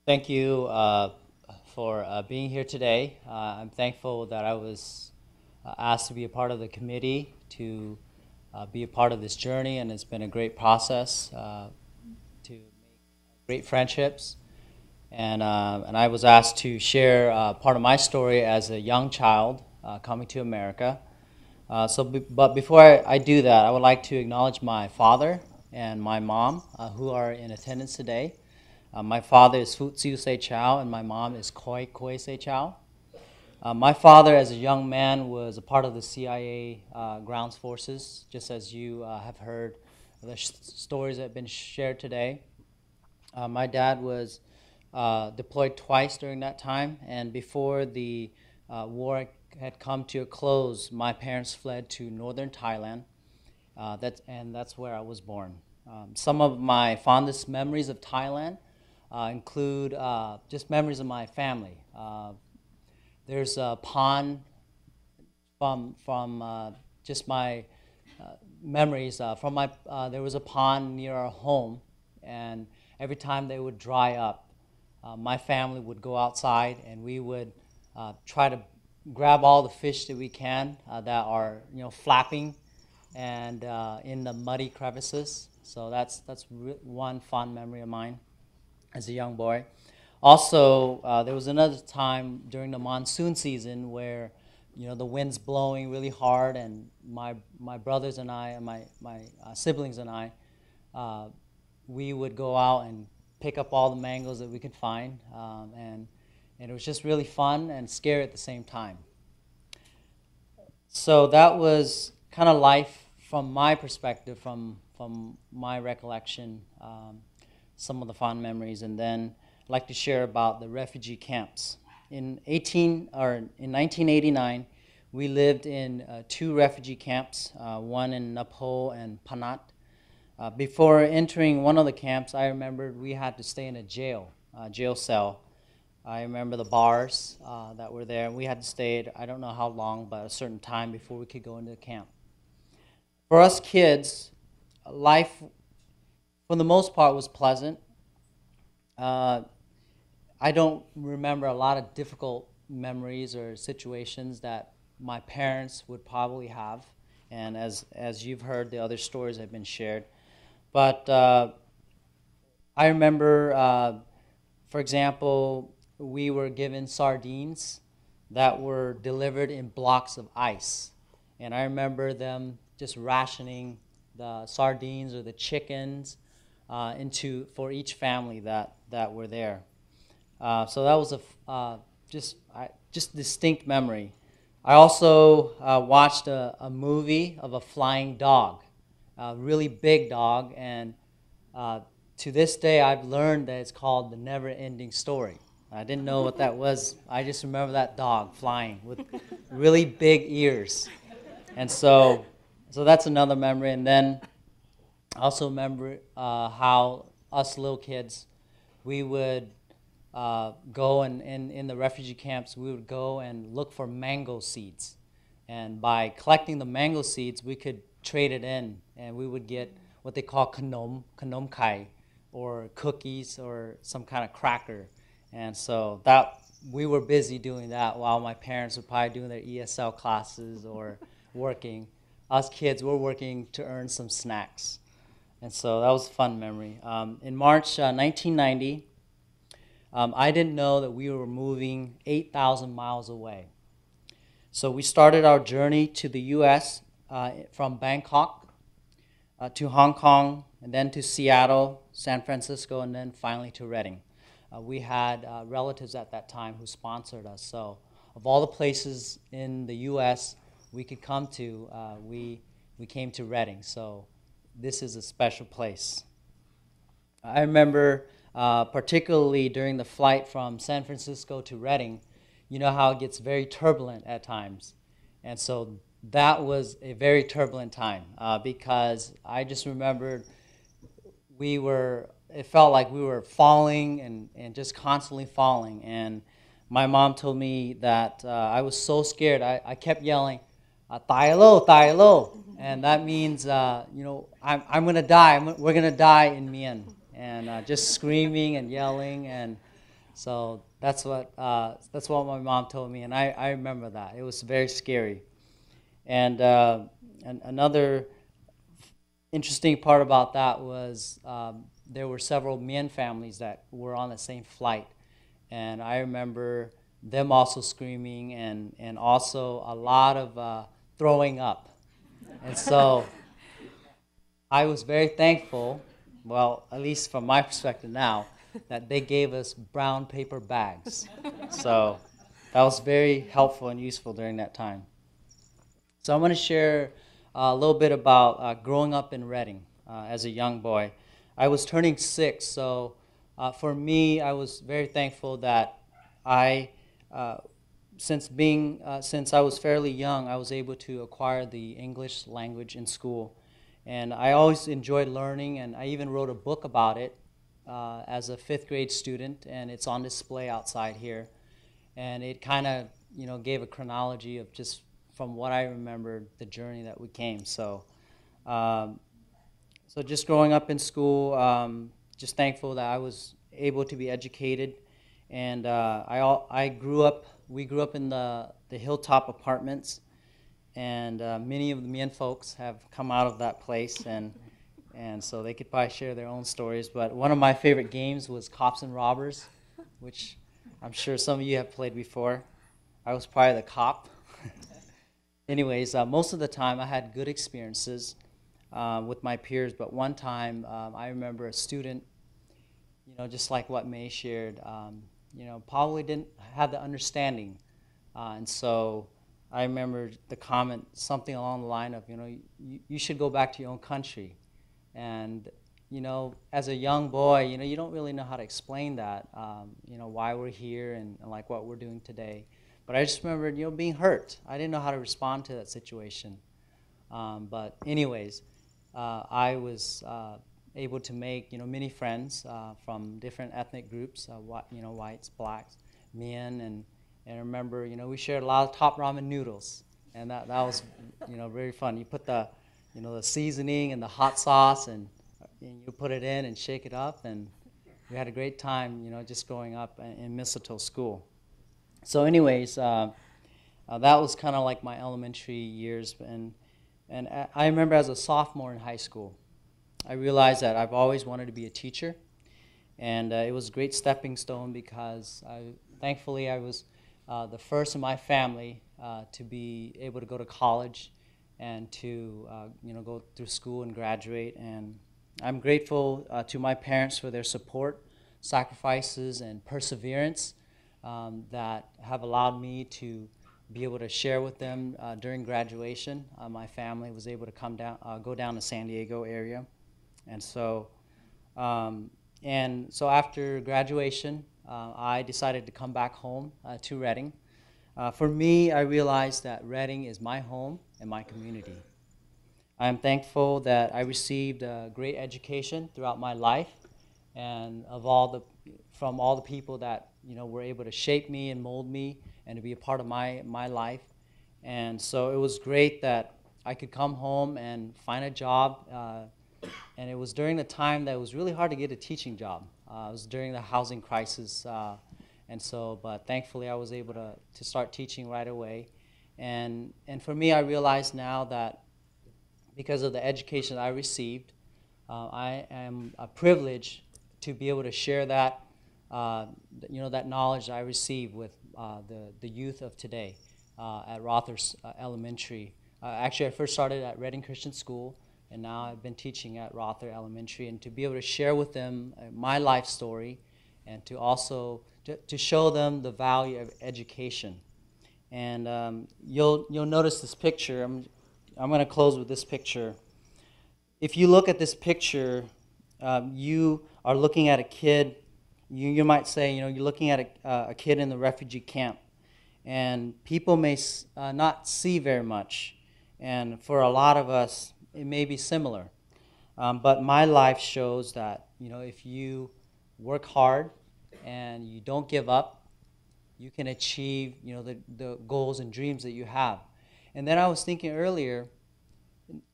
Thank you for being here today. I'm thankful that I was asked to be a part of the committee to be a part of this journey, and it's been a great process to make great friendships. And I was asked to share part of my story as a young child coming to America. But before I do that, I would like to acknowledge my father and my mom who are in attendance today. My father is Futsiu Se Chao, and my mom is Koi Koi Se Chao. My father, as a young man, was a part of the CIA grounds forces, just as you have heard the stories that have been shared today. My dad was deployed twice during that time, and before the war had come to a close, my parents fled to northern Thailand, that's where I was born. Some of my fondest memories of Thailand include just memories of my family. There's a pond from just my memories from my. There was a pond near our home, and every time they would dry up, my family would go outside and we would try to grab all the fish that we can that are flapping and in the muddy crevices. So that's one fond memory of mine as a young boy. Also, there was another time during the monsoon season where, the wind's blowing really hard, and my brothers and I, and my siblings and I, we would go out and pick up all the mangoes that we could find, and it was just really fun and scary at the same time. So that was kind of life from my perspective, from my recollection, some of the fond memories, and then I'd like to share about the refugee camps. In 1989, we lived in two refugee camps, one in Napo and Panat. Before entering one of the camps, I remembered we had to stay in a jail cell. I remember the bars that were there. We had to stay, I don't know how long, but a certain time before we could go into the camp. For us kids, life, for the most part, was pleasant. Uh, I don't remember a lot of difficult memories or situations that my parents would probably have, and as you've heard, the other stories have been shared. But I remember, for example, we were given sardines that were delivered in blocks of ice. And I remember them just rationing the sardines or the chickens for each family that were there. So that was just distinct memory. I also watched a movie of a flying dog, a really big dog, and to this day I've learned that it's called the never-ending story. I didn't know what that was. I just remember that dog flying with really big ears. And so that's another memory. And then I also remember how us little kids, we would go and in the refugee camps, we would go and look for mango seeds. And by collecting the mango seeds, we could trade it in, and we would get what they call kanom kai, or cookies or some kind of cracker. And so that we were busy doing that while my parents were probably doing their ESL classes or working. Us kids were working to earn some snacks. And so that was a fun memory. In March 1990, I didn't know that we were moving 8,000 miles away. So we started our journey to the U.S. From Bangkok to Hong Kong, and then to Seattle, San Francisco, and then finally to Reading. We had relatives at that time who sponsored us. So of all the places in the U.S. we could come to, we came to Reading. So this is a special place. I remember particularly during the flight from San Francisco to Reading, you know how it gets very turbulent at times. And so that was a very turbulent time because I just remembered it felt like we were falling and just constantly falling. And my mom told me that I was so scared. I kept yelling, "Tai lo, tai lo," and that means, I'm going to die. We're going to die in Mien. And just screaming and yelling. And So that's what my mom told me, and I remember that. It was very scary. And another interesting part about that was there were several Mien families that were on the same flight, and I remember them also screaming and also a lot of throwing up. And so I was very thankful, well, at least from my perspective now, that they gave us brown paper bags. So that was very helpful and useful during that time. So I'm going to share a little bit about growing up in Redding as a young boy. I was turning 6, so for me, I was very thankful that since I was fairly young, I was able to acquire the English language in school. And I always enjoyed learning, and I even wrote a book about it as a 5th grade student, and it's on display outside here. And it kind of, gave a chronology of just from what I remembered, the journey that we came. So just growing up in school, just thankful that I was able to be educated. And we grew up in the Hilltop Apartments, and many of the Mien folks have come out of that place, and so they could probably share their own stories. But one of my favorite games was Cops and Robbers, which I'm sure some of you have played before. I was probably the cop. Anyways, most of the time I had good experiences with my peers, but one time I remember a student, just like what May shared, probably didn't have the understanding. And so I remember the comment, something along the line of, you should go back to your own country. And, as a young boy, you don't really know how to explain that, why we're here and like what we're doing today. But I just remembered, being hurt. I didn't know how to respond to that situation. But anyways, I was able to make, many friends from different ethnic groups, whites, blacks, Mien, and I remember, we shared a lot of top ramen noodles, and that was, very fun. You put the, the seasoning and the hot sauce, and you put it in and shake it up, and we had a great time, just growing up in Mistletoe School. So anyways, that was kind of like my elementary years, and I remember as a sophomore in high school, I realized that I've always wanted to be a teacher, and it was a great stepping stone because thankfully I was the first in my family to be able to go to college and to go through school and graduate. And I'm grateful to my parents for their support, sacrifices, and perseverance that have allowed me to be able to share with them during graduation. My family was able to go down to San Diego area, and so after graduation, I decided to come back home to Redding. For me, I realized that Redding is my home and my community. I am thankful that I received a great education throughout my life, and from all the people that were able to shape me and mold me and to be a part of my life. And so it was great that I could come home and find a job. And it was during the time that it was really hard to get a teaching job. It was during the housing crisis. But thankfully I was able to start teaching right away. And for me, I realize now that because of the education I received, I am privileged to be able to share that, that knowledge I received with the youth of today at Rother Elementary. Actually, I first started at Redding Christian School, and now I've been teaching at Rother Elementary, and to be able to share with them my life story, and to also to show them the value of education. And you'll notice this picture. I'm going to close with this picture. If you look at this picture, you are looking at a kid. You might say, you're looking at a kid in the refugee camp, and people may not see very much. And for a lot of us, it may be similar. But my life shows that, if you work hard and you don't give up, you can achieve, the goals and dreams that you have. And then I was thinking earlier,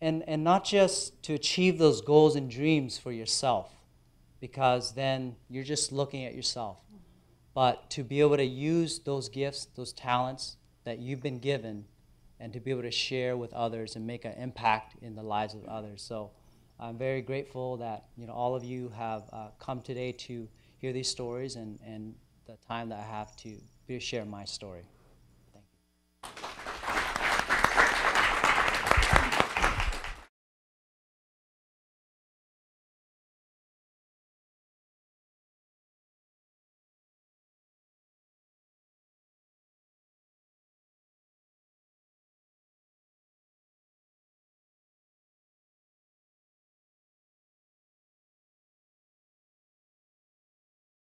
and not just to achieve those goals and dreams for yourself, because then you're just looking at yourself. but to be able to use those gifts, those talents that you've been given, and to be able to share with others and make an impact in the lives of others. So I'm very grateful that all of you have come today to hear these stories and the time that I have to share my story.